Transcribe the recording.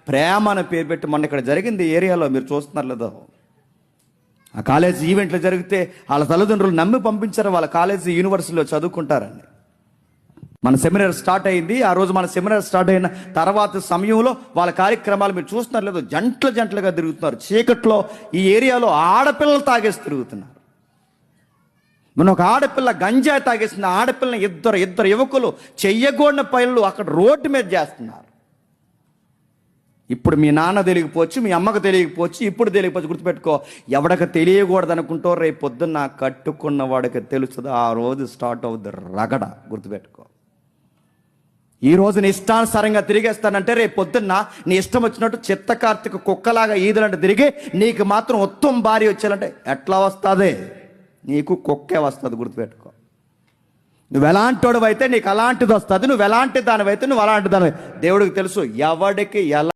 ప్రేమ అనే పేరు పెట్టి మొన్న ఇక్కడ జరిగింది ఏరియాలో, మీరు చూస్తున్నారు లేదో, ఆ కాలేజీ ఈవెంట్లు జరిగితే వాళ్ళ తల్లిదండ్రులు నమ్మి పంపించారు వాళ్ళ కాలేజీ యూనివర్సిటీలో చదువుకుంటారని. మన సెమినార్ స్టార్ట్ అయింది. ఆ రోజు మన సెమినార్ స్టార్ట్ అయిన తర్వాత సమయంలో వాళ్ళ కార్యక్రమాలు మీరు చూస్తున్నారు లేదు, జంటలుగా తిరుగుతున్నారు. చీకట్లో ఈ ఏరియాలో ఆడపిల్లలు తాగేసి తిరుగుతున్నారు. మన ఒక ఆడపిల్ల గంజాయి తాగేసిన ఆడపిల్లని ఇద్దరు యువకులు చెయ్యకూడని పనులు అక్కడ రోడ్డు మీద చేస్తున్నారు. ఇప్పుడు మీ నాన్న తెలియకపోవచ్చు, మీ అమ్మకు తెలియకపోవచ్చు, ఇప్పుడు తెలియకపోవచ్చు. గుర్తుపెట్టుకో, ఎవడకి తెలియకూడదు అనుకుంటో రేపు పొద్దున్న కట్టుకున్న వాడికి తెలుస్తుంది. ఆ రోజు స్టార్ట్ అవుద్ది రగడ. గుర్తుపెట్టుకో, ఈ రోజు నీ ఇష్టానుసారంగా తిరిగేస్తానంటే రేపు పొద్దున్న నీ ఇష్టం వచ్చినట్టు చిత్త కార్తీక కుక్కలాగా ఈదులంటే తిరిగి నీకు మాత్రం ఉత్తమ భార్య వచ్చేయాలంటే ఎట్లా వస్తుంది? నీకు కుక్కే వస్తుంది. గుర్తుపెట్టుకో, నువ్వు ఎలాంటి వాడు అయితే నీకు అలాంటిది వస్తుంది, నువ్వు ఎలాంటి దానివైతే నువ్వు అలాంటి దానివై. దేవుడికి తెలుసు ఎవడికి ఎలా